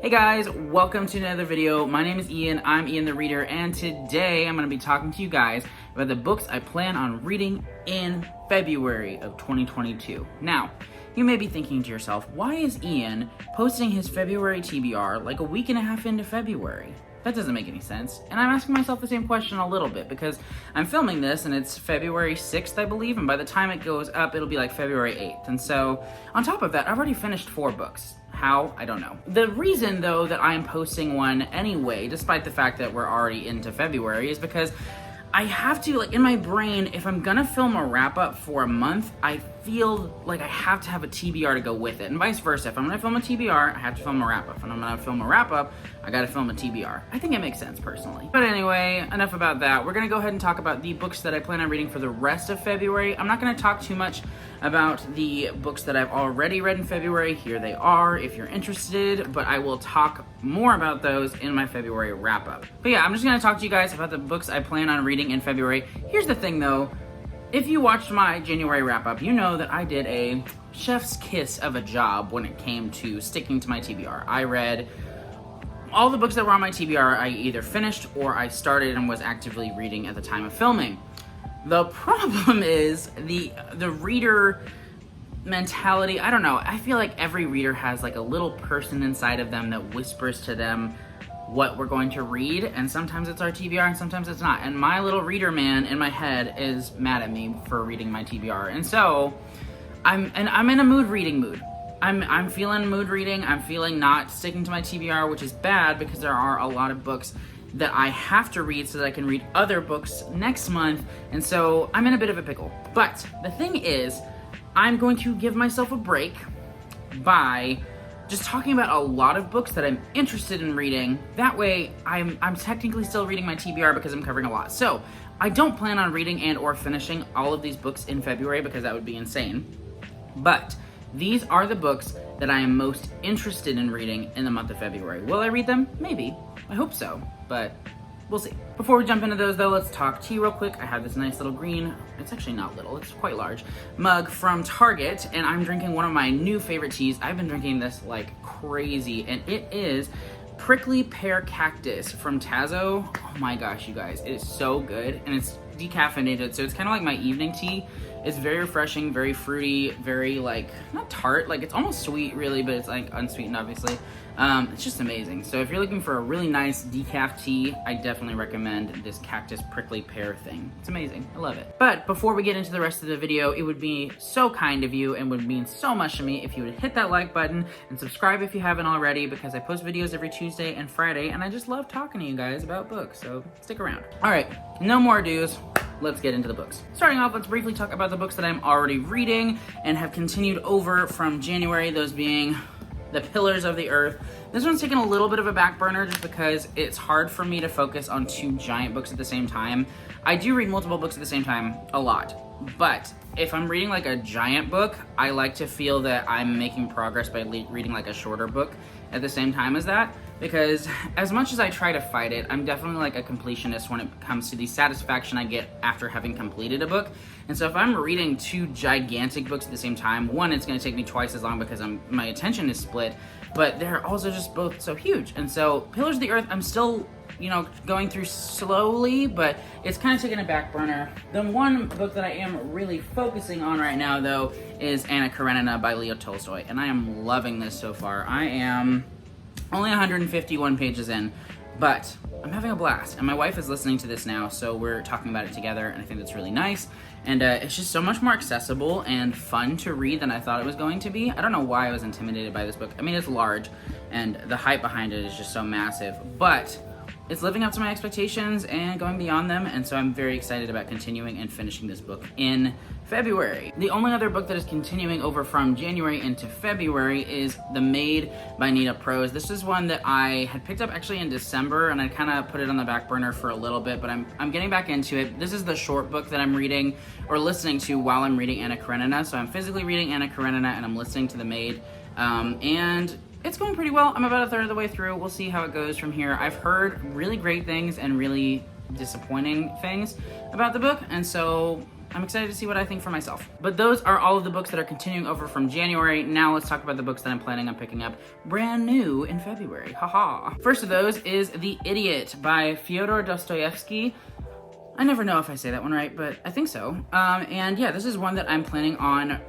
Hey guys, welcome to another video. My name is Ian, I'm Ian the Reader, and today I'm going to be talking to you guys about the books I plan on reading in February of 2022. Now, you may be thinking to yourself, why is Ian posting his February TBR like a week and a half into February? That doesn't make any sense. And I'm asking myself the same question a little bit because I'm filming this and it's February 6th, I believe, and by the time it goes up, it'll be like February 8th. And so, on top of that, I've already finished 4 books. How? I don't know. The reason, though, that I'm posting one anyway, despite the fact that we're already into February, is because I have to, in my brain, if I'm gonna film a wrap-up for a month, I feel like I have to have a TBR to go with it, and vice versa. If I'm gonna film a TBR, I have to film a wrap-up. If I'm gonna film a wrap-up, I gotta film a TBR. I think it makes sense, personally. But anyway, enough about that. We're gonna go ahead and talk about the books that I plan on reading for the rest of February. I'm not gonna talk too much about the books that I've already read in February. Here they are, if you're interested, but I will talk more about those in my February wrap-up. But yeah, I'm just gonna talk to you guys about the books I plan on reading in February. Here's the thing, though. If you watched my January wrap-up, you know that I did a chef's kiss of a job when it came to sticking to my TBR. I read all the books that were on my TBR. I either finished or I started and was actively reading at the time of filming. The problem is the reader mentality. I don't know. I feel like every reader has like a little person inside of them that whispers to them what we're going to read, and sometimes it's our TBR and sometimes it's not. And my little reader man in my head is mad at me for reading my TBR. And so I'm in a reading mood. I'm feeling mood reading. I'm feeling not sticking to my TBR, which is bad because there are a lot of books that I have to read so that I can read other books next month. And so I'm in a bit of a pickle. But the thing is, I'm going to give myself a break by just talking about a lot of books that I'm interested in reading. That way, I'm technically still reading my TBR because I'm covering a lot. So, I don't plan on reading and or finishing all of these books in February because that would be insane. But these are the books that I am most interested in reading in the month of February. Will I read them? Maybe. I hope so, but we'll see. Before we jump into those, though, let's talk tea real quick. I have this nice little green, it's actually not little, it's quite large, mug from Target, and I'm drinking one of my new favorite teas. I've been drinking this like crazy, and it is Prickly Pear Cactus from Tazo. Oh my gosh, you guys, it is so good, and it's decaffeinated, so it's kind of like my evening tea. It's very refreshing, very fruity, very like, not tart, like it's almost sweet really, but it's like unsweetened obviously. It's just amazing. So if you're looking for a really nice decaf tea, I definitely recommend this Cactus Prickly Pear thing. It's amazing, I love it. But before we get into the rest of the video, it would be so kind of you and would mean so much to me if you would hit that like button and subscribe if you haven't already, because I post videos every Tuesday and Friday, and I just love talking to you guys about books, so stick around. All right, no more ados. Let's get into the books. Starting off, let's briefly talk about the books that I'm already reading and have continued over from January, those being The Pillars of the Earth. This one's taken a little bit of a back burner just because it's hard for me to focus on 2 giant books at the same time. I do read multiple books at the same time a lot, but if I'm reading like a giant book, I like to feel that I'm making progress by reading like a shorter book at the same time as that, because as much as I try to fight it, I'm definitely like a completionist when it comes to the satisfaction I get after having completed a book. And so if I'm reading 2 gigantic books at the same time, one, it's going to take me twice as long because my attention is split, but they're also just both so huge. And so Pillars of the Earth, I'm still, going through slowly, but it's kind of taking a back burner. The one book that I am really focusing on right now, though, is Anna Karenina by Leo Tolstoy, and I am loving this so far. I am only 151 pages in, but I'm having a blast, and my wife is listening to this now, so we're talking about it together, and I think that's really nice. And it's just so much more accessible and fun to read than I thought it was going to be. I don't know why I was intimidated by this book. I mean, it's large, and the hype behind it is just so massive, but it's living up to my expectations and going beyond them, and so I'm very excited about continuing and finishing this book in February. The only other book that is continuing over from January into February is The Maid by Nita Prose. This is one that I had picked up actually in December, and I kind of put it on the back burner for a little bit, but I'm getting back into it. This is the short book that I'm reading or listening to while I'm reading Anna Karenina. So I'm physically reading Anna Karenina and I'm listening to The Maid, and it's going pretty well. I'm about a third of the way through. We'll see how it goes from here. I've heard really great things and really disappointing things about the book, and so I'm excited to see what I think for myself. But those are all of the books that are continuing over from January. Now let's talk about the books that I'm planning on picking up brand new in February. Haha. First of those is The Idiot by Fyodor Dostoevsky. I never know if I say that one right, but I think so. And yeah, this is one that I'm planning on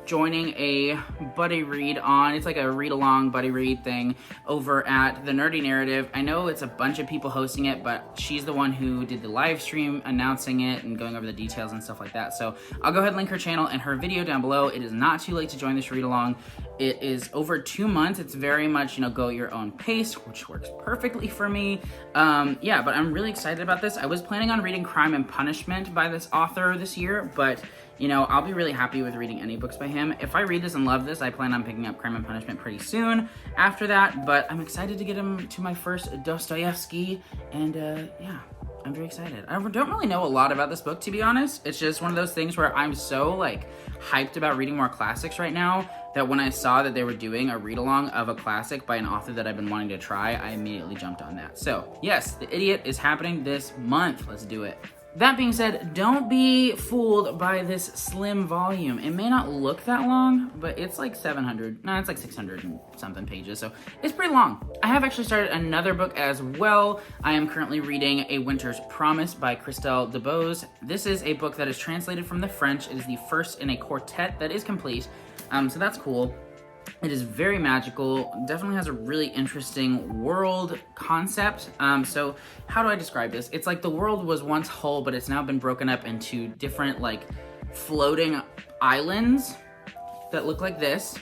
joining a buddy read on. It's like a read-along buddy read thing over at The Nerdy Narrative. I know it's a bunch of people hosting it, but she's the one who did the live stream announcing it and going over the details and stuff like that. So I'll go ahead and link her channel and her video down below. It is not too late to join this read-along. It is over 2 months. It's very much, go at your own pace, which works perfectly for me. Yeah, but I'm really excited about this. I was planning on reading Crime and Punishment by this author this year, but I'll be really happy with reading any books by him. If I read this and love this, I plan on picking up Crime and Punishment pretty soon after that, but I'm excited to get him to my first Dostoevsky, and yeah, I'm very excited. I don't really know a lot about this book, to be honest. It's just one of those things where I'm so, hyped about reading more classics right now that when I saw that they were doing a read-along of a classic by an author that I've been wanting to try, I immediately jumped on that. So, yes, The Idiot is happening this month. Let's do it. That being said, don't be fooled by this slim volume. It may not look that long, but it's like 600 and something pages, so it's pretty long. I have actually started another book as well. I am currently reading A Winter's Promise by Christelle DeBose. This is a book that is translated from the French. It is the first in a quartet that is complete, so that's cool. It is very magical, definitely has a really interesting world concept. So how do I describe this? It's like the world was once whole, but it's now been broken up into different floating islands that look like this.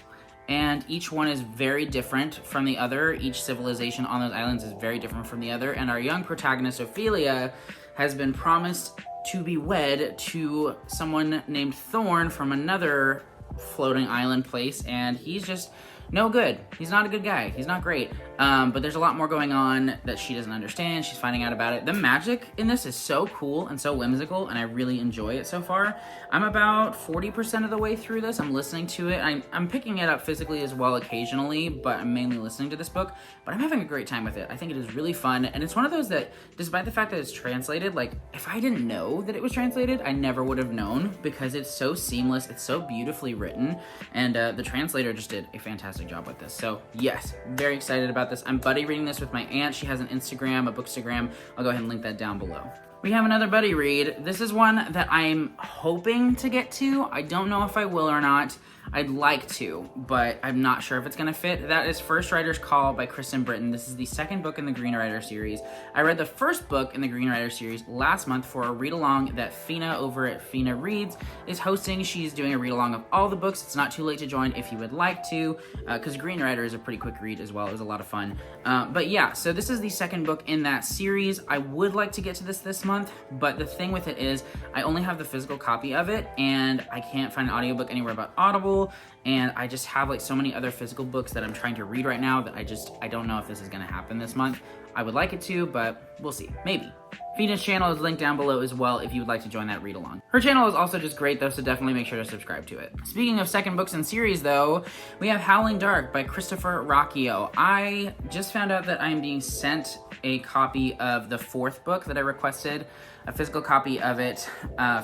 And each one is very different from the other. Each civilization on those islands is very different from the other. And our young protagonist, Ophelia, has been promised to be wed to someone named Thorn from another floating island place, and he's just no good. He's not a good guy. He's not great. But there's a lot more going on that she doesn't understand. She's finding out about it. The magic in this is so cool and so whimsical, and I really enjoy it so far. I'm about 40% of the way through this. I'm listening to it. I'm picking it up physically as well occasionally, but I'm mainly listening to this book. But I'm having a great time with it. I think it is really fun, and it's one of those that, despite the fact that it's translated, if I didn't know that it was translated, I never would have known, because it's so seamless. It's so beautifully written, and the translator just did a fantastic job with this. So yes, very excited about this. I'm buddy reading this with my aunt. She has an Instagram, a bookstagram. I'll go ahead and link that down below. We have another buddy read. This is one that I'm hoping to get to. I don't know if I will or not. I'd like to, but I'm not sure if it's gonna fit. That is First Writer's Call by Kristen Britton. This is the second book in the Green Rider series. I read the first book in the Green Rider series last month for a read-along that Fina over at Fina Reads is hosting. She's doing a read-along of all the books. It's not too late to join if you would like to, because Green Rider is a pretty quick read as well. It was a lot of fun. But yeah, so this is the second book in that series. I would like to get to this month, but the thing with it is I only have the physical copy of it, and I can't find an audiobook anywhere but Audible. And I just have so many other physical books that I'm trying to read right now that I don't know if this is gonna happen this month. I would like it to, but we'll see, maybe. Fina's channel is linked down below as well if you would like to join that read along. Her channel is also just great though, so definitely make sure to subscribe to it. Speaking of second books in series though, we have Howling Dark by Christopher Rocchio. I just found out that I am being sent a copy of the fourth book that I requested, a physical copy of it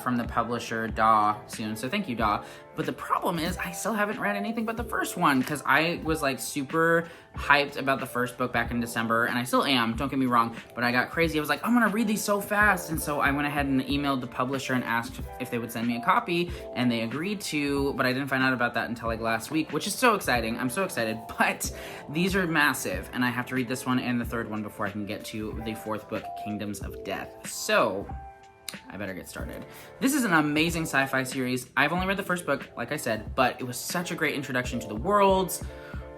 from the publisher DAW soon, so thank you DAW. But the problem is I still haven't read anything but the first one, because I was super hyped about the first book back in December, and I still am, don't get me wrong, but I got crazy. I was like, I'm gonna read these so fast, and so I went ahead and emailed the publisher and asked if they would send me a copy, and they agreed to, but I didn't find out about that until last week, which is so exciting. I'm so excited, but these are massive, and I have to read this one and the third one before I can get to the fourth book, Kingdoms of Death. So I better get started. This is an amazing sci-fi series. I've only read the first book, like I said, but it was such a great introduction to the worlds,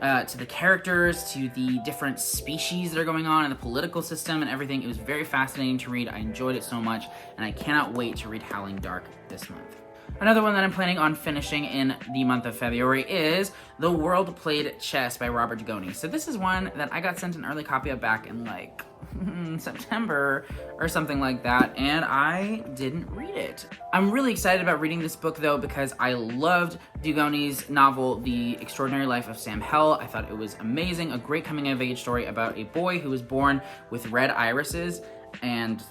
to the characters, to the different species that are going on in the political system and everything. It was very fascinating to read. I enjoyed it so much, and I cannot wait to read Howling Dark this month. Another one that I'm planning on finishing in the month of February is The World Played Chess by Robert Dugoni. So this is one that I got sent an early copy of back in September or something like that, and I didn't read it. I'm really excited about reading this book though, because I loved Dugoni's novel, The Extraordinary Life of Sam Hell. I thought it was amazing, a great coming of age story about a boy who was born with red irises, and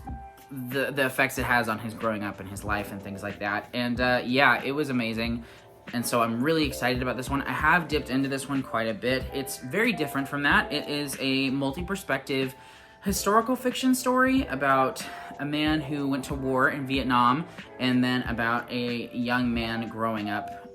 the effects it has on his growing up and his life and things like that. And yeah, it was amazing. And so I'm really excited about this one. I have dipped into this one quite a bit. It's very different from that. It is a multi-perspective historical fiction story about a man who went to war in Vietnam, and then about a young man growing up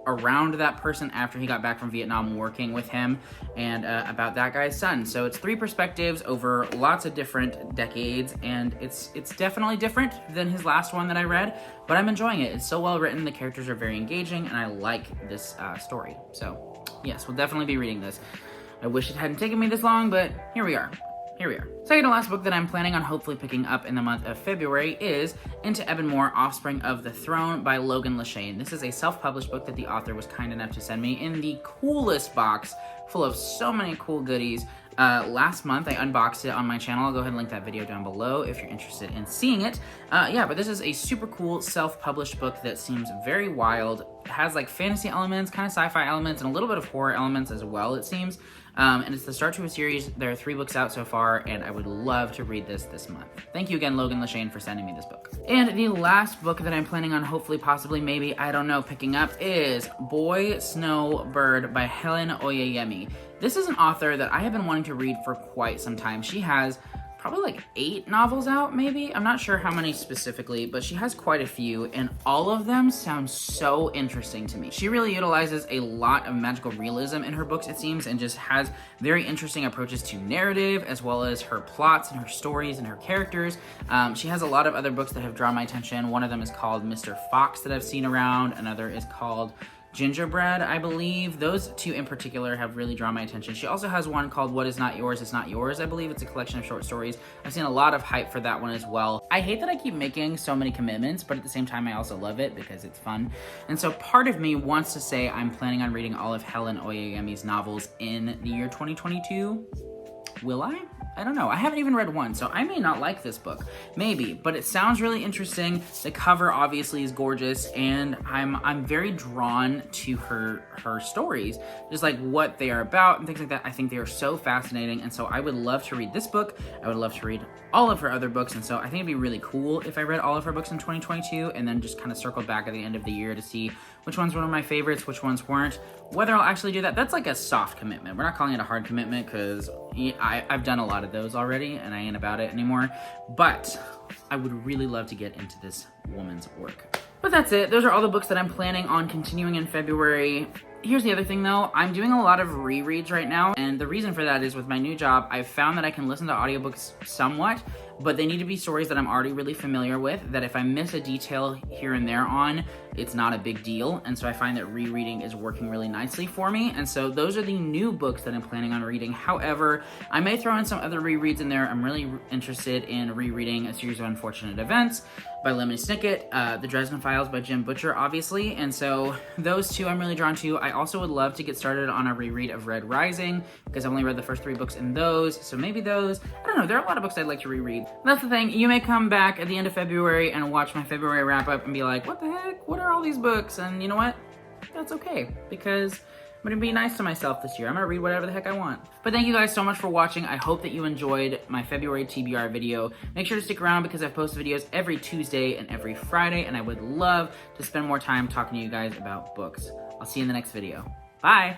around that person after he got back from Vietnam, working with him, and about that guy's son. So it's 3 perspectives over lots of different decades, and it's definitely different than his last one that I read, but I'm enjoying it. It's so well written, the characters are very engaging, and I like this story. So yes, we'll definitely be reading this. I wish it hadn't taken me this long, but here we are. Second to last book that I'm planning on hopefully picking up in the month of February is Into Ebonmore, Offspring of the Throne by Logan Leshane. This is a self-published book that the author was kind enough to send me in the coolest box, full of so many cool goodies. Last month I unboxed it on my channel. I'll go ahead and link that video down below if you're interested in seeing it. Yeah, but this is a super cool self-published book that seems very wild. It has like fantasy elements, kind of sci-fi elements, and a little bit of horror elements as well, it seems. And it's the start to a series. There are 3 books out so far, and I would love to read this month. Thank you again, Logan Leshane, for sending me this book. And the last book that I'm planning on hopefully, possibly, maybe, I don't know, picking up is Boy, Snow, Bird by Helen Oyeyemi. This is an author that I have been wanting to read for quite some time. She has probably like 8 novels out, maybe. I'm not sure how many specifically, but she has quite a few, and all of them sound so interesting to me. She really utilizes a lot of magical realism in her books, it seems, and just has very interesting approaches to narrative, as well as her plots and her stories and her characters. She has a lot of other books that have drawn my attention. One of them is called Mr. Fox that I've seen around. Another is called Gingerbread, I believe. Those 2 in particular have really drawn my attention. She also has one called What Is Not Yours Is Not Yours, I believe. It's a collection of short stories. I've seen a lot of hype for that one as well. I hate that I keep making so many commitments, but at the same time I also love it because it's fun. And so part of me wants to say I'm planning on reading all of Helen Oyeyemi's novels in the year 2022. Will I? I don't know. I haven't even read one, so I may not like this book. Maybe, but it sounds really interesting. The cover obviously is gorgeous, and I'm very drawn to her stories, just like what they are about and things like that. I think they are so fascinating, and so I would love to read this book. I would love to read all of her other books, and so I think it'd be really cool if I read all of her books in 2022 and then just kind of circle back at the end of the year to see which ones were my favorites, which ones weren't. Whether I'll actually do that, that's like a soft commitment. We're not calling it a hard commitment because I've done a lot of those already and I ain't about it anymore. But I would really love to get into this woman's work. But that's it. Those are all the books that I'm planning on continuing in February. Here's the other thing though, I'm doing a lot of rereads right now, and the reason for that is with my new job, I've found that I can listen to audiobooks somewhat, but they need to be stories that I'm already really familiar with, that if I miss a detail here and there on, it's not a big deal, and so I find that rereading is working really nicely for me, and so those are the new books that I'm planning on reading. However, I may throw in some other rereads in there. I'm really interested in rereading A Series of Unfortunate Events by Lemony Snicket, The Dresden Files by Jim Butcher, obviously, and so those 2 I'm really drawn to. I also would love to get started on a reread of Red Rising, because I've only read the first 3 books in those, so maybe those. I don't know, there are a lot of books I'd like to reread. That's the thing, you may come back at the end of February and watch my February wrap-up and be like, what the heck, what are all these books? And you know what? That's okay, because I'm gonna be nice to myself this year. I'm gonna read whatever the heck I want. But thank you guys so much for watching. I hope that you enjoyed my February TBR video. Make sure to stick around because I post videos every Tuesday and every Friday, and I would love to spend more time talking to you guys about books. I'll see you in the next video. Bye!